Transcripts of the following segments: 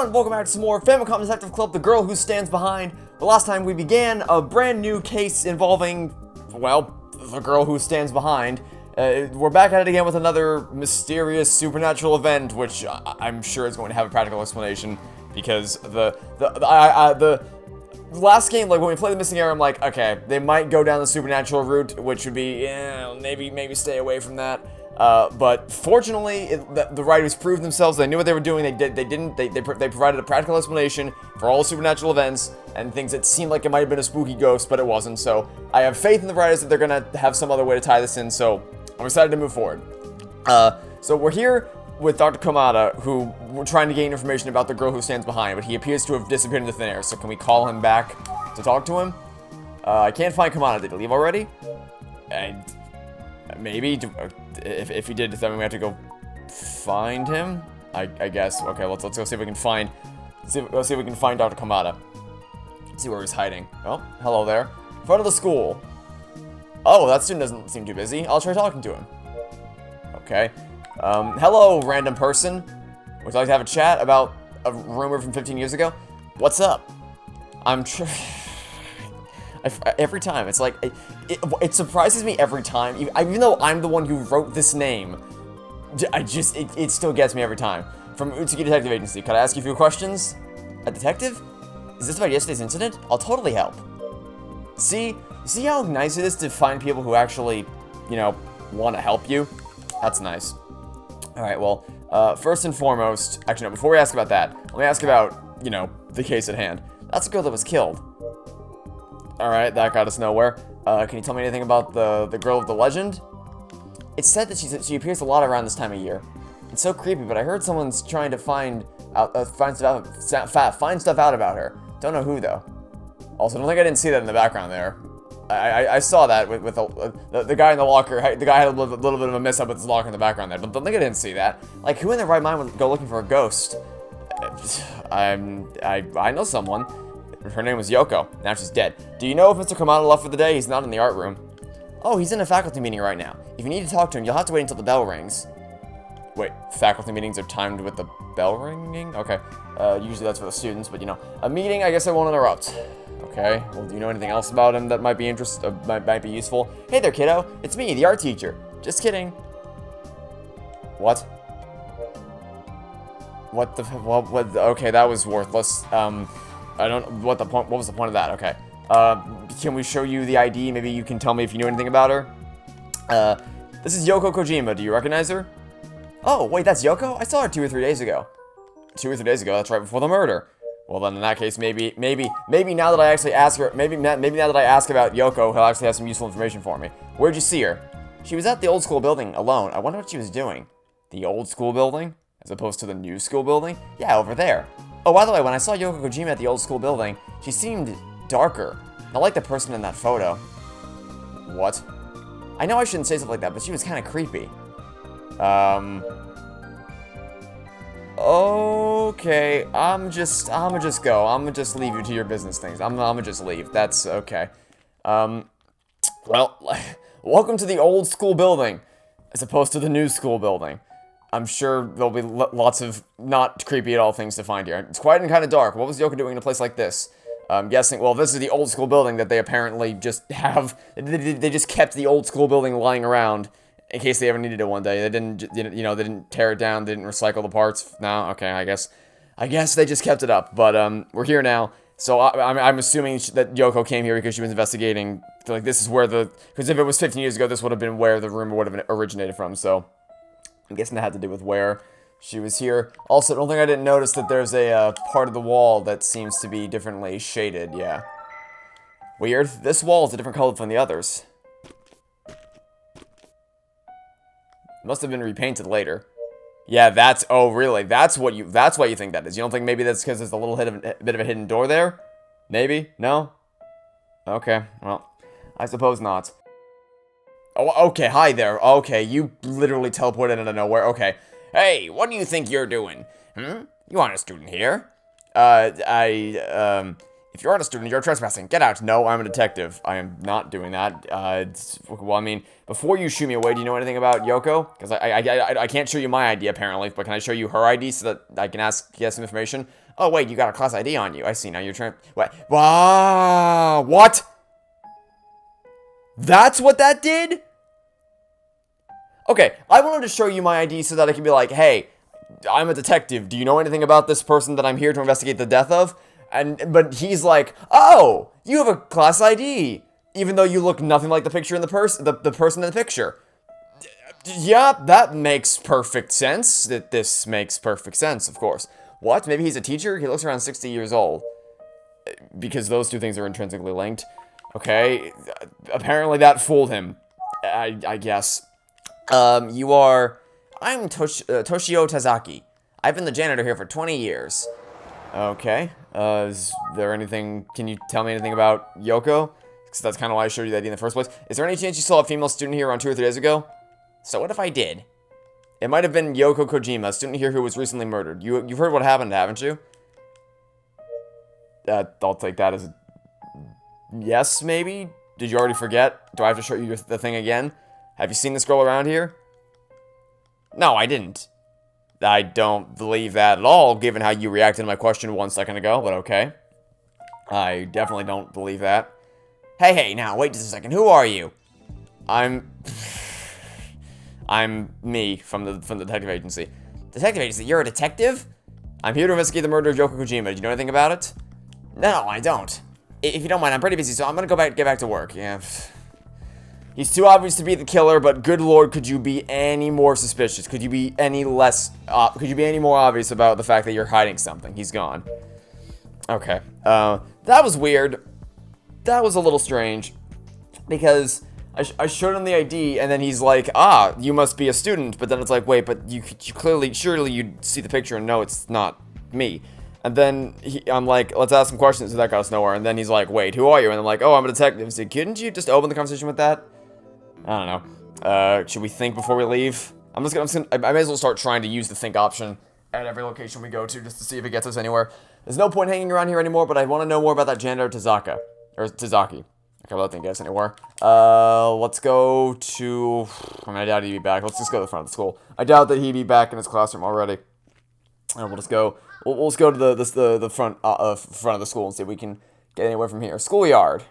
everyone, welcome back to some more Famicom Detective Club, The Girl Who Stands Behind. The last time we began a brand new case involving, well, the girl who stands behind. We're back at it again with another mysterious supernatural event, which I'm sure is going to have a practical explanation, because the last game, like when we played the Missing Heir, I'm like, okay, they might go down the supernatural route, which would be, maybe stay away from that. But fortunately, the writers proved themselves. They knew what they were doing. They provided a practical explanation for all the supernatural events and things that seemed like it might have been a spooky ghost, but it wasn't. So I have faith in the writers that they're gonna have some other way to tie this in. So I'm excited to move forward. So we're here with Dr. Kamada, who we're trying to gain information about the girl who stands behind, but he appears to have disappeared into thin air. So can we call him back to talk to him? I can't find Kamada. Did he leave already? Maybe. If he did, then we have to go find him. I guess. Okay, let's go see if we can find. Let's see if we can find Dr. Kamada. See where he's hiding. Oh, hello there. In front of the school. Oh, that student doesn't seem too busy. I'll try talking to him. Okay. Hello, random person. Would you like to have a chat about a rumor from 15 years ago? What's up? Every time, it's like, it surprises me every time, even though I'm the one who wrote this name, it still gets me every time. From Utsuki Detective Agency, could I ask you a few questions? A detective? Is this about yesterday's incident? I'll totally help. See how nice it is to find people who actually, want to help you? That's nice. Alright, well, first and foremost, actually no, before we ask about that, let me ask about, the case at hand. That's a girl that was killed. Alright, that got us nowhere. Can you tell me anything about the girl of the legend? It's said that she appears a lot around this time of year. It's so creepy, but I heard someone's trying to find stuff out about her. Don't know who, though. Also, I don't think I didn't see that in the background there. I saw that with the guy in the locker. The guy had a little bit of a mess up with his locker in the background there. Don't think I didn't see that. Like, who in their right mind would go looking for a ghost? I know someone. Her name was Yoko. Now she's dead. Do you know if Mr. Kamada left for the day? He's not in the art room. Oh, he's in a faculty meeting right now. If you need to talk to him, you'll have to wait until the bell rings. Wait, faculty meetings are timed with the bell ringing? Okay. Usually that's for the students, but a meeting, I guess I won't interrupt. Okay. Well, do you know anything else about him that might be might be useful? Hey there, kiddo. It's me, the art teacher. Just kidding. What? What the? What? Okay, that was worthless. I don't. What was the point of that? Okay. Can we show you the ID? Maybe you can tell me if you know anything about her. This is Yoko Kojima. Do you recognize her? Oh, wait, that's Yoko? I saw her 2 or 3 days ago. 2 or 3 days ago? That's right before the murder. Well, then in that case, maybe now that I actually ask her, maybe now that I ask about Yoko, he'll actually have some useful information for me. Where'd you see her? She was at the old school building alone. I wonder what she was doing. The old school building? As opposed to the new school building? Yeah, over there. Oh, by the way, when I saw Yoko Kojima at the old school building, she seemed darker. Not like the person in that photo. What? I know I shouldn't say stuff like that, but she was kind of creepy. Okay, I'm just go. I'm gonna just leave you to your business things. I'm gonna just leave. That's okay. Well, welcome to the old school building, as opposed to the new school building. I'm sure there'll be lots of not creepy at all things to find here. It's quiet and kind of dark. What was Yoko doing in a place like this? I'm guessing, well, this is the old school building that they apparently just have. They just kept the old school building lying around in case they ever needed it one day. They didn't, they didn't tear it down. They didn't recycle the parts. No, okay, I guess they just kept it up. But we're here now. So I'm assuming that Yoko came here because she was investigating. Like, this is where because if it was 15 years ago, this would have been where the rumor would have originated from. So I'm guessing that had to do with where she was here. Also, I don't think I didn't notice that there's a part of the wall that seems to be differently shaded. Yeah. Weird. This wall is a different color from the others. Must have been repainted later. Yeah, oh really? That's why you think that is. You don't think maybe that's because there's a little bit of a hidden door there? Maybe? No? Okay, well, I suppose not. Oh, okay, hi there. Okay, you literally teleported out of nowhere. Okay. Hey, what do you think you're doing? You aren't a student here. If If you aren't a student, you're trespassing. Get out. No, I'm a detective. I am not doing that. Well, I mean, before you shoo me away, do you know anything about Yoko? Because I can't show you my ID, apparently, but can I show you her ID so that I can get some information? Oh, wait, you got a class ID on you. I see. Now you're trying... What? Wow! What? That's what that did? Okay, I wanted to show you my ID so that I can be like, hey, I'm a detective. Do you know anything about this person that I'm here to investigate the death of? But he's like, oh, you have a class ID, even though you look nothing like the picture in the person in the picture. Yeah, that makes perfect sense. This makes perfect sense, of course. What? Maybe he's a teacher? He looks around 60 years old. Because those two things are intrinsically linked. Okay, apparently that fooled him. I guess. I'm Toshio Tazaki. I've been the janitor here for 20 years. Okay. Is there anything... Can you tell me anything about Yoko? Because that's kind of why I showed you that ID in the first place. Is there any chance you saw a female student here around 2 or 3 days ago? So what if I did? It might have been Yoko Kojima, a student here who was recently murdered. You've heard what happened, haven't you? I'll take that as a... Yes, maybe? Did you already forget? Do I have to show you the thing again? Have you seen this girl around here? No, I didn't. I don't believe that at all, given how you reacted to my question 1 second ago, but okay. I definitely don't believe that. Hey, now, wait just a second. Who are you? I'm me, from the detective agency. Detective agency? You're a detective? I'm here to investigate the murder of Yoko Kojima. Do you know anything about it? No, I don't. If you don't mind, I'm pretty busy, so I'm gonna get back to work. Yeah. He's too obvious to be the killer, but good lord, could you be any more suspicious? Could you be any less, could you be any more obvious about the fact that you're hiding something? He's gone. Okay. That was weird. That was a little strange. Because I showed him the ID, and then he's like, ah, you must be a student. But then it's like, wait, but you clearly, surely you'd see the picture and know it's not me. And then I'm like, let's ask some questions, so that got us nowhere. And then he's like, wait, who are you? And I'm like, oh, I'm a detective. So couldn't you just open the conversation with that? I don't know. Should we think before we leave? I may as well start trying to use the think option at every location we go to just to see if it gets us anywhere. There's no point hanging around here anymore, but I want to know more about that janitor Tazaki. Okay, well, that didn't get us anywhere. Let's go to... I mean, I doubt he'd be back. Let's just go to the front of the school. I doubt that he'd be back in his classroom already. And we'll just go... We'll just go to the front of the school and see if we can get anywhere from here. Schoolyard.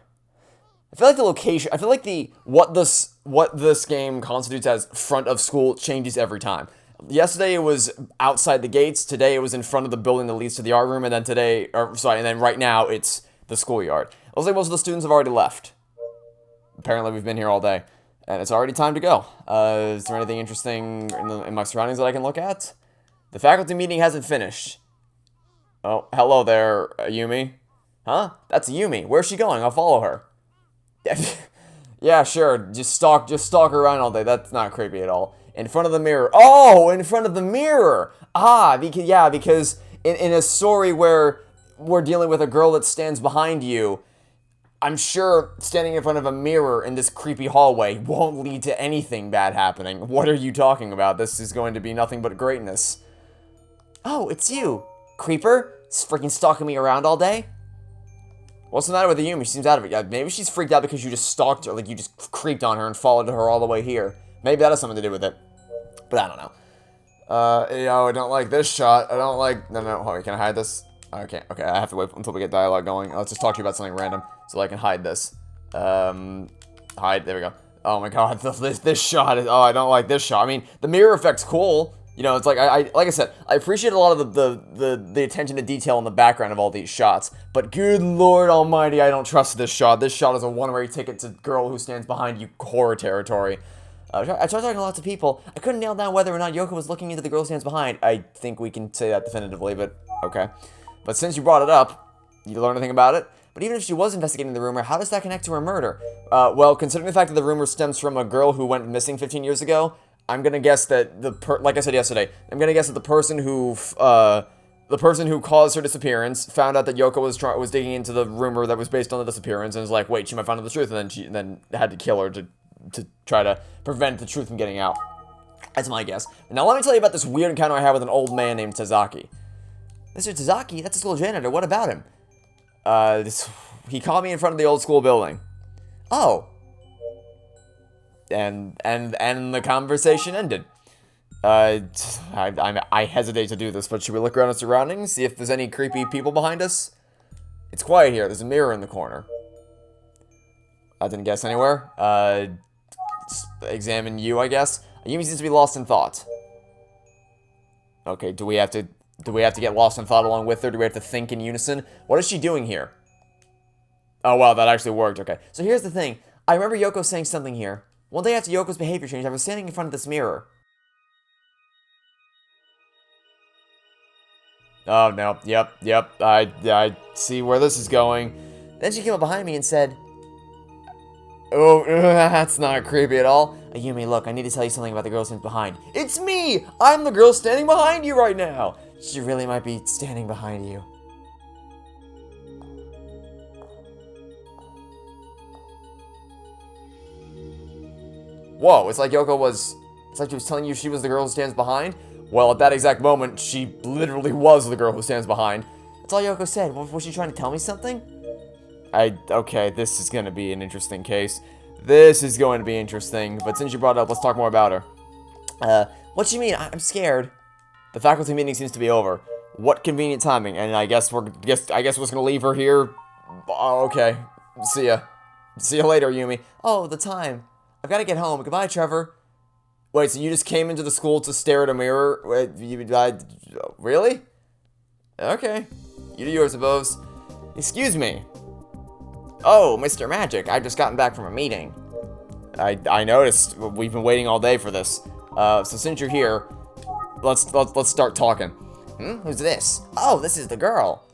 I feel like the location, I feel like what this game constitutes as front of school changes every time. Yesterday it was outside the gates, today it was in front of the building that leads to the art room, and then right now it's the schoolyard. It looks like most of the students have already left. Apparently we've been here all day, and it's already time to go. Is there anything interesting in my surroundings that I can look at? The faculty meeting hasn't finished. Oh, hello there, Yumi. Huh? That's Yumi. Where's she going? I'll follow her. Yeah, sure. Just stalk her around all day. That's not creepy at all. In front of the mirror. Oh, in front of the mirror. Ah, because in a story where we're dealing with a girl that stands behind you, I'm sure standing in front of a mirror in this creepy hallway won't lead to anything bad happening. What are you talking about? This is going to be nothing but greatness. Oh, it's you, creeper. It's freaking stalking me around all day. What's the matter with Yumi? She seems out of it. Yeah, maybe she's freaked out because you just stalked her, like you just creeped on her and followed her all the way here. Maybe that has something to do with it. But I don't know. Yo, I don't like this shot. I don't like... No, hold on, can I hide this? Okay, I have to wait until we get dialogue going. Let's just talk to you about something random so I can hide this. Hide, there we go. Oh my god, this shot is... Oh, I don't like this shot. I mean, the mirror effect's cool. You know, it's like, like I said, I appreciate a lot of the attention to detail in the background of all these shots, but good lord almighty, I don't trust this shot. This shot is a one-way ticket to girl who stands behind you horror territory. I tried talking to lots of people. I couldn't nail down whether or not Yoko was looking into the girl who stands behind. I think we can say that definitively, but okay. But since you brought it up, you learn anything about it? But even if she was investigating the rumor, how does that connect to her murder? Well, considering the fact that the rumor stems from a girl who went missing 15 years ago, I'm gonna guess that like I said yesterday, I'm gonna guess that the person who caused her disappearance found out that Yoko was digging into the rumor that was based on the disappearance and was like, wait, she might find out the truth, and then had to kill her to try to prevent the truth from getting out. That's my guess. Now let me tell you about this weird encounter I had with an old man named Tazaki. Mr. Tazaki? That's a school janitor. What about him? He caught me in front of the old school building. Oh. And the conversation ended. I hesitate to do this, but should we look around our surroundings, see if there's any creepy people behind us? It's quiet here. There's a mirror in the corner. I didn't guess anywhere. Examine you, I guess. Yumi seems to be lost in thought. Okay, do we have to get lost in thought along with her? Do we have to think in unison? What is she doing here? Oh, wow, that actually worked. Okay. So here's the thing. I remember Yoko saying something here. One day after Yoko's behavior change, I was standing in front of this mirror. Oh, no. Yep. I see where this is going. Then she came up behind me and said, oh, that's not creepy at all. Yumi, look, I need to tell you something about the girl standing behind. It's me! I'm the girl standing behind you right now! She really might be standing behind you. Whoa, it's like she was telling you she was the girl who stands behind? Well, at that exact moment, she literally was the girl who stands behind. That's all Yoko said. Was she trying to tell me something? Okay, this is gonna be an interesting case. This is going to be interesting, but since you brought it up, let's talk more about her. What do you mean? I'm scared. The faculty meeting seems to be over. What convenient timing, and I guess we're just gonna leave her here. Oh, okay. See ya. See you later, Yumi. Oh, the time. I've got to get home. Goodbye, Trevor. Wait, so you just came into the school to stare at a mirror? Wait, really? Okay. You do yours, I suppose. Excuse me. Oh, Mr. Magic, I've just gotten back from a meeting. I noticed. We've been waiting all day for this. So since you're here, let's start talking. Who's this? Oh, this is the girl.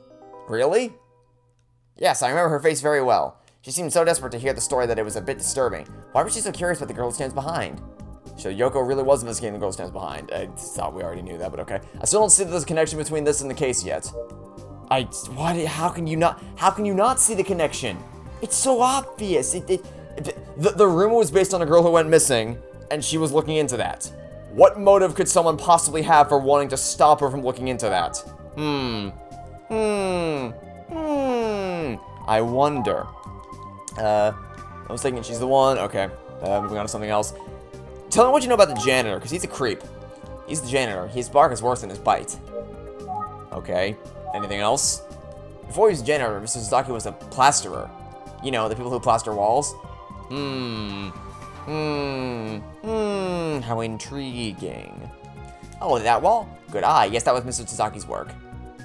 Really? Yes, I remember her face very well. She seemed so desperate to hear the story that it was a bit disturbing. Why was she so curious about the girl who stands behind? So Yoko really was investigating the girl who stands behind. I thought we already knew that, but okay. I still don't see that there's a connection between this and the case yet. How can you not see the connection? It's so obvious. The rumor was based on a girl who went missing, and she was looking into that. What motive could someone possibly have for wanting to stop her from looking into that? I wonder. I was thinking she's the one. Okay, moving on to something else. Tell me what you know about the janitor, because he's a creep. He's the janitor. His bark is worse than his bite. Okay, anything else? Before he was a janitor, Mr. Sasaki was a plasterer. You know, the people who plaster walls. How intriguing. Oh, that wall? Good eye. Yes, that was Mr. Sasaki's work.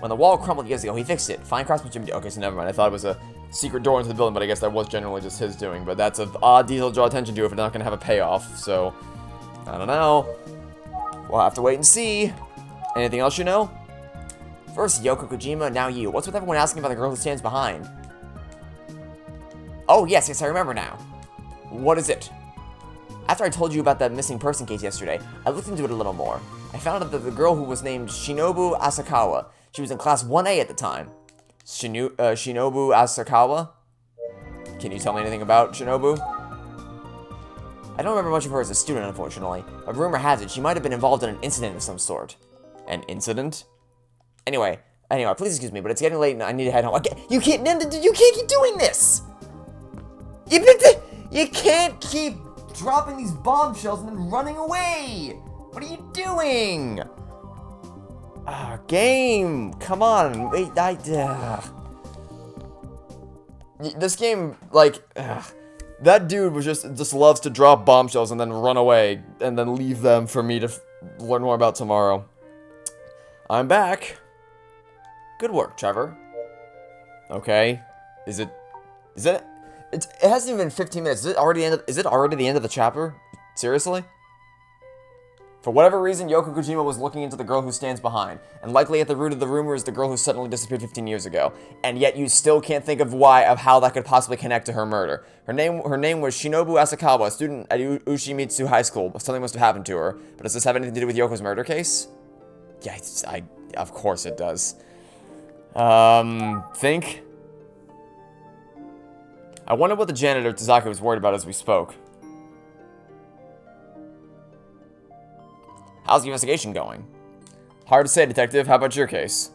When the wall crumbled years ago, he fixed it. Fine craftsmanship. Okay, so never mind. I thought it was a secret door into the building, but I guess that was generally just his doing. But that's an odd detail to draw attention to if it's not going to have a payoff. So, I don't know. We'll have to wait and see. Anything else you know? First, Yoko Kojima, now you. What's with everyone asking about the girl who stands behind? Oh, yes, I remember now. What is it? After I told you about that missing person case yesterday, I looked into it a little more. I found out that the girl who was named Shinobu Asakawa, she was in class 1A at the time. Shinobu Asakawa? Can you tell me anything about Shinobu? I don't remember much of her as a student, unfortunately, but rumor has it she might have been involved in an incident of some sort. An incident? Anyway, please excuse me, but it's getting late and I need to head home. Okay, you can't keep doing this! You can't keep dropping these bombshells and then running away! What are you doing? Game! Come on, wait, this game, like, that dude was just loves to drop bombshells and then run away, and then leave them for me to learn more about tomorrow. I'm back. Good work, Trevor. Okay. It hasn't even been 15 minutes. Is it already the end of the chapter? Seriously? For whatever reason, Yoko Kojima was looking into the girl who stands behind, and likely at the root of the rumor is the girl who suddenly disappeared 15 years ago, and yet you still can't think of how that could possibly connect to her murder. Her name was Shinobu Asakawa, a student at Ushimitsu High School. Something must have happened to her, but does this have anything to do with Yoko's murder case? Yeah, of course it does. Think? I wonder what the janitor Tazaki was worried about as we spoke. How's the investigation going? Hard to say, Detective. How about your case?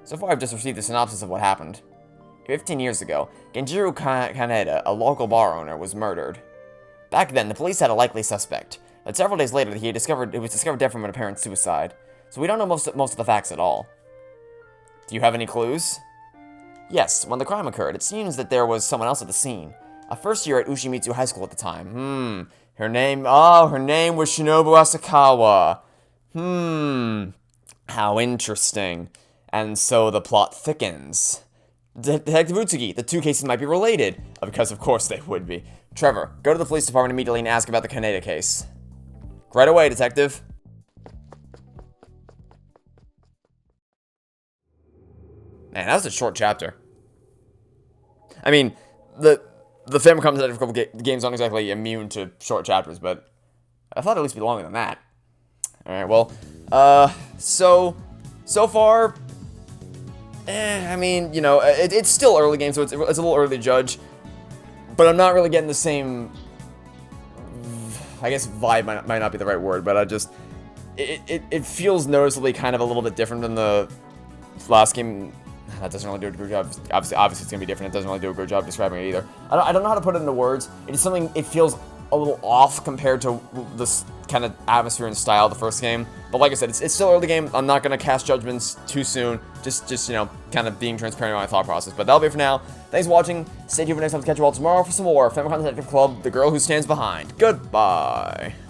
So far, I've just received a synopsis of what happened. 15 years ago, Genjiro Kaneda, a local bar owner, was murdered. Back then, the police had a likely suspect, but several days later, it was discovered dead from an apparent suicide, so we don't know most of the facts at all. Do you have any clues? Yes, when the crime occurred, it seems that there was someone else at the scene. A first year at Ushimitsu High School at the time. Her name was Shinobu Asakawa. How interesting. And so the plot thickens. Detective Utsugi, the two cases might be related. Because of course they would be. Trevor, go to the police department immediately and ask about the Kaneda case. Right away, detective. Man, that was a short chapter. I mean, the Famicom Detective Club games aren't exactly immune to short chapters, but I thought it'd at least be longer than that. Alright, well, so far, I mean, you know, it's still early game, so it's a little early to judge, but I'm not really getting the same, I guess vibe might not be the right word, but it feels noticeably kind of a little bit different than the last game. That doesn't really do a good job. Obviously, it's gonna be different. It doesn't really do a good job describing it either. I don't know how to put it into words. It is something. It feels a little off compared to this kind of atmosphere and style of the first game. But like I said, it's still early game. I'm not gonna cast judgments too soon. Just you know, kind of being transparent in my thought process. But that'll be it for now. Thanks for watching. Stay tuned for next time to catch you all tomorrow for some more Famicom Detective Club: The Girl Who Stands Behind. Goodbye.